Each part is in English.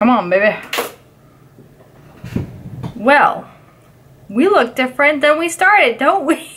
Come on, baby. Well, we look different than we started, don't we?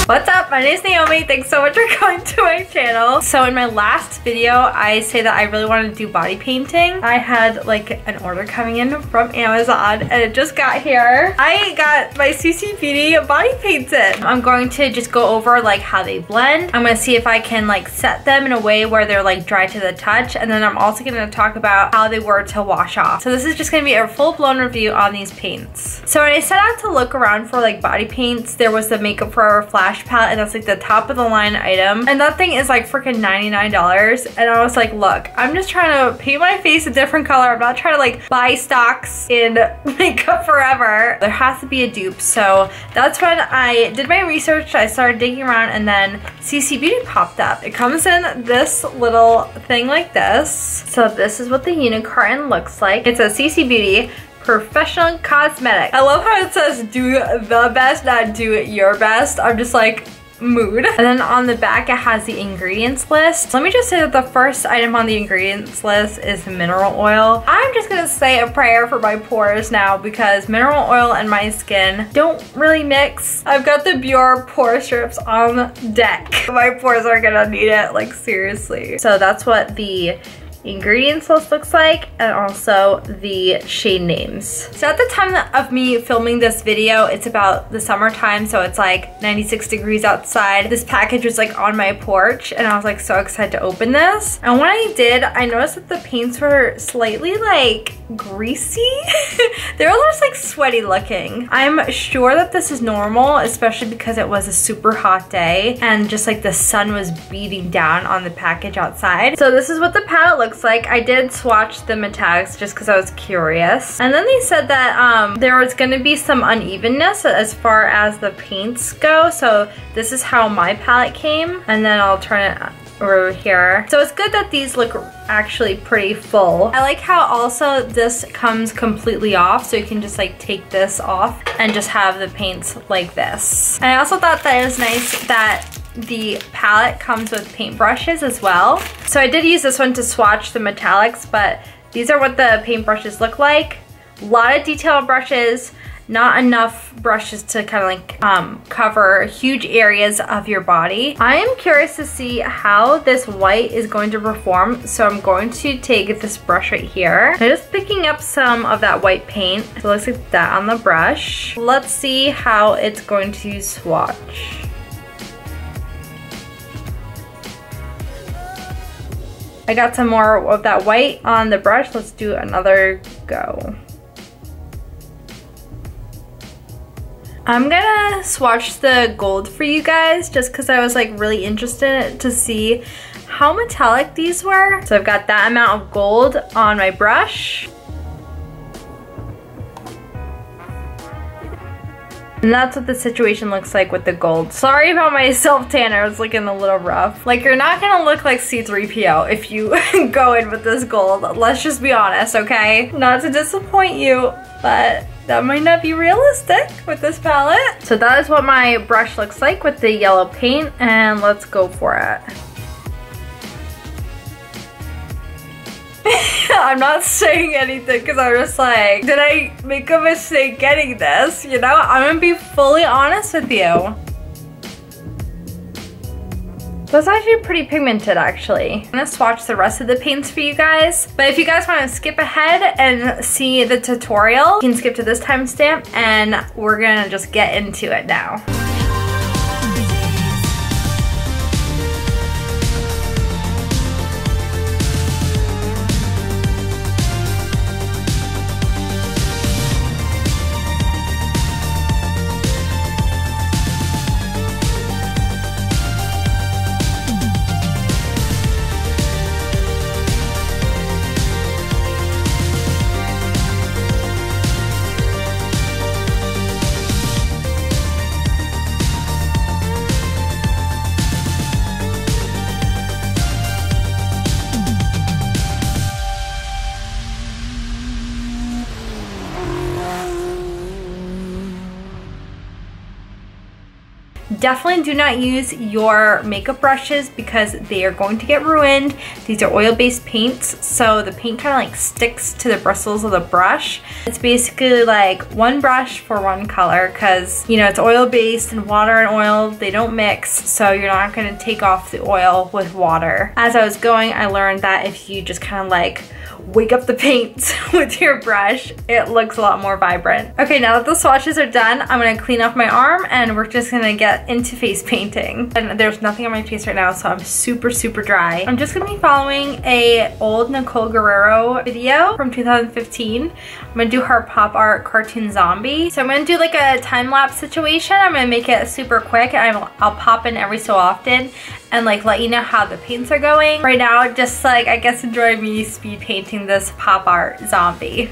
What's up? My name is Naomi. Thanks so much for coming to my channel. So in my last video, I say that I really wanted to do body painting. I had like an order coming in from Amazon and it just got here. I got my CCBeauty body paints in. I'm going to just go over like how they blend. I'm going to see if I can like set them in a way where they're like dry to the touch. And then I'm also going to talk about how they were to wash off. So this is just going to be a full-blown review on these paints. So when I set out to look around for like body paints, there was the Makeup Forever Flash palette, and that's like the top of the line item, and that thing is like freaking $99. And I was like, look, I'm just trying to paint my face a different color. I'm not trying to like buy stocks in Makeup Forever. There has to be a dupe. So that's when I did my research. I started digging around and then CCBeauty popped up. It comes in this little thing like this. So this is what the unit carton looks like. It's a CCBeauty Professional Cosmetic. I love how it says do the best, not do your best. I'm just like, mood. And then on the back it has the ingredients list. Let me just say that the first item on the ingredients list is mineral oil. I'm just gonna say a prayer for my pores now because mineral oil and my skin don't really mix. I've got the Biore pore strips on deck. My pores are gonna need it, like seriously. So that's what the ingredients list looks like, and also the shade names. So at the time of me filming this video, it's about the summertime, so it's like 96 degrees outside. This package was like on my porch and I was like so excited to open this. And when I did, I noticed that the paints were slightly like greasy. They were almost like sweaty looking. I'm sure that this is normal, especially because it was a super hot day and just like the sun was beating down on the package outside. So this is what the palette looks like. I did swatch the metallics just because I was curious. And then they said that there was going to be some unevenness as far as the paints go. So this is how my palette came. And then I'll turn it over here. So it's good that these look actually pretty full. I like how also this comes completely off, so you can just like take this off and just have the paints like this. And I also thought that it was nice that the palette comes with paint brushes as well. So I did use this one to swatch the metallics, but these are what the paint brushes look like. A lot of detail brushes, not enough brushes to kind of like cover huge areas of your body. I am curious to see how this white is going to perform, so I'm going to take this brush right here. I'm just picking up some of that white paint. So it looks like that on the brush. Let's see how it's going to swatch. I got some more of that white on the brush. Let's do another go. I'm gonna swatch the gold for you guys just because I was like really interested to see how metallic these were. So I've got that amount of gold on my brush. And that's what the situation looks like with the gold. Sorry about my self-tanner, it's looking a little rough. Like, you're not gonna look like C3PO if you go in with this gold. Let's just be honest, okay? Not to disappoint you, but that might not be realistic with this palette. So that is what my brush looks like with the yellow paint, and let's go for it. I'm not saying anything because I'm just like, did I make a mistake getting this? You know, I'm gonna be fully honest with you. That's actually pretty pigmented actually. I'm gonna swatch the rest of the paints for you guys. But if you guys wanna skip ahead and see the tutorial, you can skip to this timestamp and we're gonna just get into it now. definitely do not use your makeup brushes because they are going to get ruined. These are oil-based paints, so the paint kind of like sticks to the bristles of the brush. It's basically like one brush for one color because, you know, it's oil-based and water and oil, they don't mix, so you're not going to take off the oil with water. As I was going, I learned that if you just kind of like wake up the paint with your brush, it looks a lot more vibrant. Okay, now that the swatches are done, I'm gonna clean off my arm and we're just gonna get into face painting. And there's nothing on my face right now, so I'm super, super dry. I'm just gonna be following a old Nicole Guerrero video from 2015. I'm gonna do her pop art cartoon zombie. So I'm gonna do like a time-lapse situation. I'm gonna make it super quick and I'll pop in every so often and like let you know how the paints are going. Right now, just like, I guess enjoy me speed painting this pop art zombie.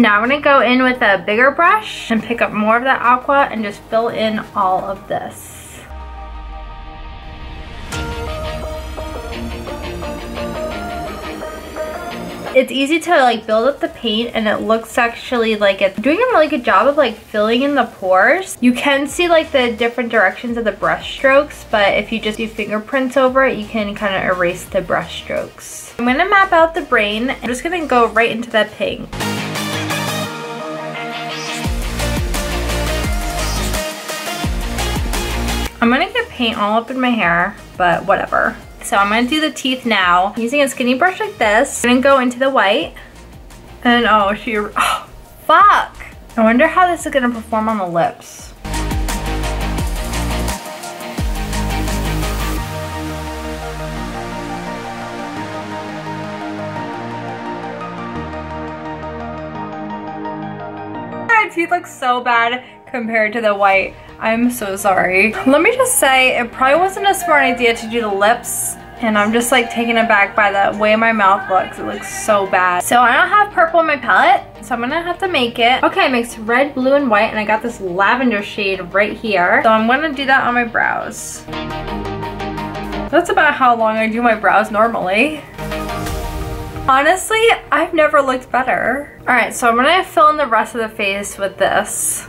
Now I'm gonna go in with a bigger brush and pick up more of that aqua and just fill in all of this. It's easy to like build up the paint and it looks actually like it's doing a really good job of like filling in the pores. You can see like the different directions of the brush strokes, but if you just do fingerprints over it, you can kind of erase the brush strokes. I'm gonna map out the brain. I'm just gonna go right into that pink. I'm gonna get paint all up in my hair, but whatever. So I'm gonna do the teeth now. Using a skinny brush like this, I'm gonna go into the white. And oh, fuck. I wonder how this is gonna perform on the lips. My teeth look so bad compared to the white. I'm so sorry. Let me just say, it probably wasn't a smart idea to do the lips, and I'm just like taken aback by the way my mouth looks. It looks so bad. So I don't have purple in my palette, so I'm gonna have to make it. Okay, I mixed red, blue, and white, and I got this lavender shade right here. So I'm gonna do that on my brows. That's about how long I do my brows normally. Honestly, I've never looked better. All right, so I'm gonna fill in the rest of the face with this.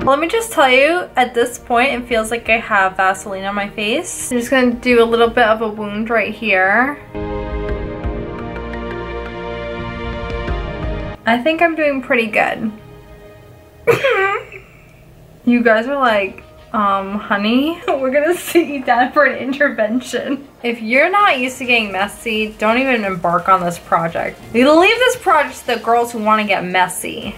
Let me just tell you, at this point, it feels like I have Vaseline on my face. I'm just gonna do a little bit of a wound right here. I think I'm doing pretty good. You guys are like, honey, we're gonna sit you down for an intervention. If you're not used to getting messy, don't even embark on this project. You leave this project to the girls who wanna get messy.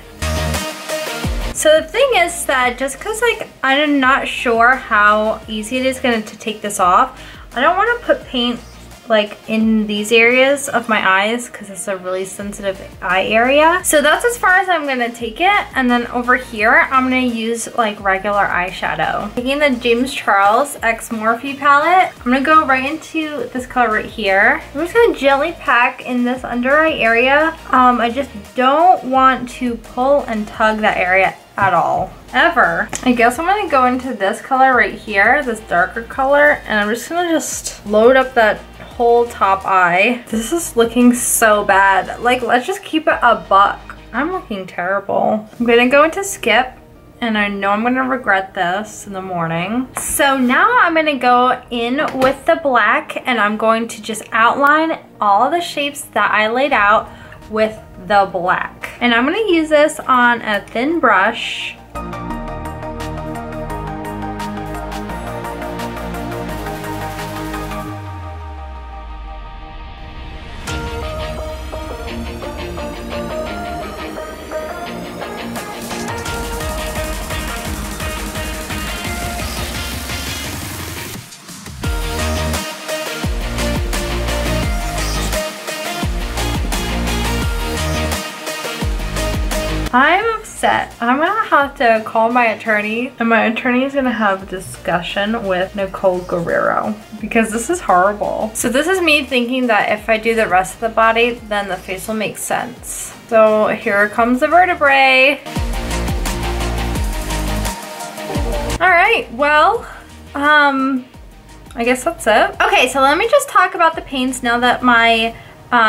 So the thing is that just because like I'm not sure how easy it is to take this off, I don't want to put paint like in these areas of my eyes because it's a really sensitive eye area. So that's as far as I'm gonna take it, and then over here I'm gonna use like regular eyeshadow. Taking the James Charles X Morphe palette, I'm gonna go right into this color right here. I'm just gonna gently pack in this under eye area. I just don't want to pull and tug that area at all, ever. I guess I'm gonna go into this color right here, this darker color, and I'm just gonna load up that whole top eye. This is looking so bad. Like, let's just keep it a buck. I'm looking terrible. I'm gonna go into Skip, and I know I'm gonna regret this in the morning. So now I'm gonna go in with the black, and I'm going to just outline all of the shapes that I laid out with the black. And I'm gonna use this on a thin brush. I'm upset. I'm gonna have to call my attorney, and my attorney is gonna have a discussion with Nicole Guerrero because this is horrible. So this is me thinking that if I do the rest of the body, then the face will make sense. So here comes the vertebrae. All right, well, I guess that's it. Okay, so let me just talk about the paints now that my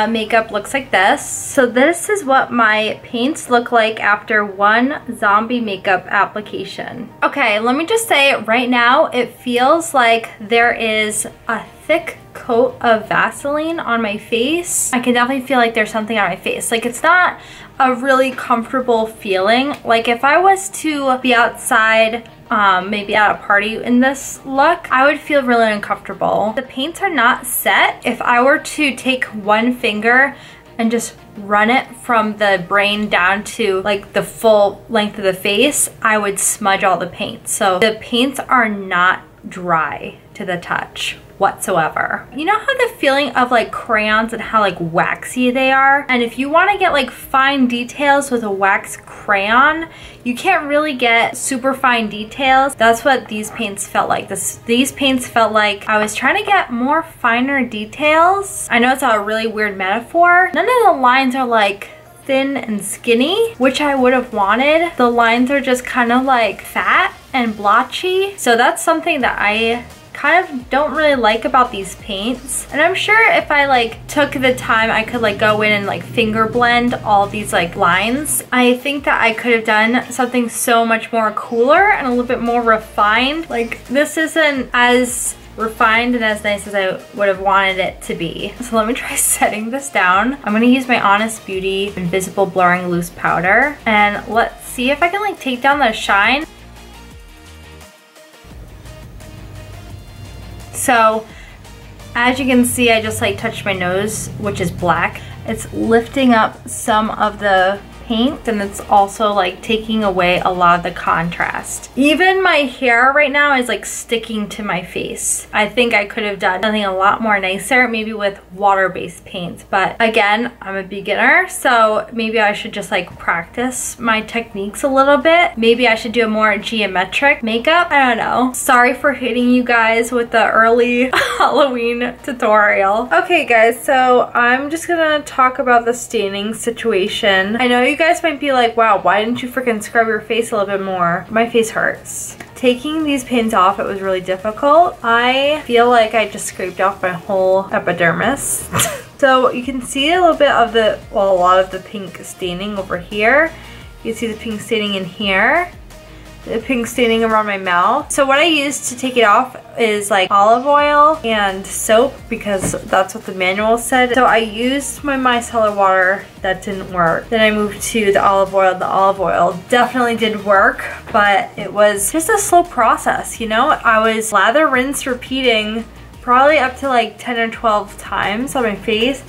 makeup looks like this. So this is what my paints look like after one zombie makeup application. Okay, let me just say right now, it feels like there is a thick coat of Vaseline on my face. I can definitely feel like there's something on my face. Like, it's not a really comfortable feeling. Like, if I was to be outside, maybe at a party in this look, I would feel really uncomfortable. The paints are not set. If I were to take one finger and just run it from the brain down to like the full length of the face, I would smudge all the paint. So the paints are not dry to the touch whatsoever. You know how the feeling of like crayons and how like waxy they are? And if you want to get like fine details with a wax crayon, you can't really get super fine details. That's what these paints felt like. These paints felt like I was trying to get more finer details. I know it's a really weird metaphor. None of the lines are like thin and skinny, which I would have wanted. The lines are just kind of like fat and blotchy. So that's something that I kind of don't really like about these paints. And I'm sure if I like took the time, I could like go in and like finger blend all these like lines. I think that I could have done something so much more cooler and a little bit more refined. Like, this isn't as refined and as nice as I would have wanted it to be. So let me try setting this down. I'm gonna use my Honest Beauty Invisible Blurring Loose Powder, and let's see if I can like take down the shine. So as you can see, I just like touched my nose, which is black. It's lifting up some of the paint, and it's also like taking away a lot of the contrast. Even my hair right now is like sticking to my face. I think I could have done something a lot more nicer, maybe with water-based paints, but again, I'm a beginner, so maybe I should just like practice my techniques a little bit. Maybe I should do a more geometric makeup. I don't know. Sorry for hitting you guys with the early Halloween tutorial. Okay guys, so I'm just gonna talk about the staining situation. I know you guys might be like, wow, why didn't you freaking scrub your face a little bit more? My face hurts. Taking these paints off, it was really difficult. I feel like I just scraped off my whole epidermis. So you can see a little bit of the, well, a lot of the pink staining over here. You can see the pink staining in here. The pink staining around my mouth. So what I used to take it off is like olive oil and soap, because that's what the manual said. So I used my micellar water. That didn't work. Then I moved to the olive oil. The olive oil definitely did work, but it was just a slow process, you know? I was lather, rinse, repeating probably up to like 10 or 12 times on my face,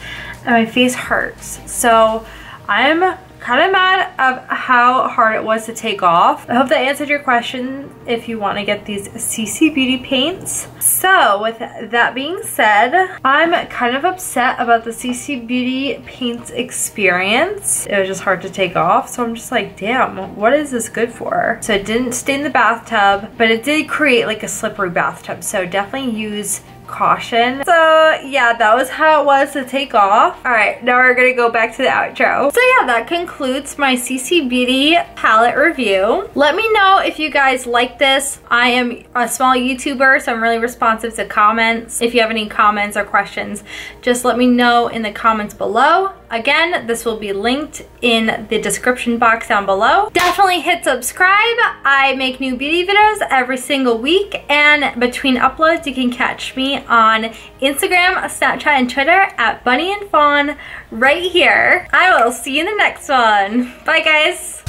and my face hurts. So I'm kind of mad of how hard it was to take off. I hope that answered your question if you want to get these CCBeauty paints. So with that being said, I'm kind of upset about the CCBeauty paints experience. It was just hard to take off, so I'm just like, damn, what is this good for? So it didn't stain the bathtub, but it did create like a slippery bathtub, so definitely use caution. So yeah, that was how it was to take off. All right, now we're gonna go back to the outro. So yeah, that concludes my CCBeauty palette review. Let me know if you guys like this. I am a small YouTuber, so I'm really responsive to comments. If you have any comments or questions, just let me know in the comments below. Again, this will be linked in the description box down below. Definitely hit subscribe. I make new beauty videos every single week, and between uploads you can catch me on Instagram, Snapchat, and Twitter at bunnyandfawn right here. I will see you in the next one. Bye guys.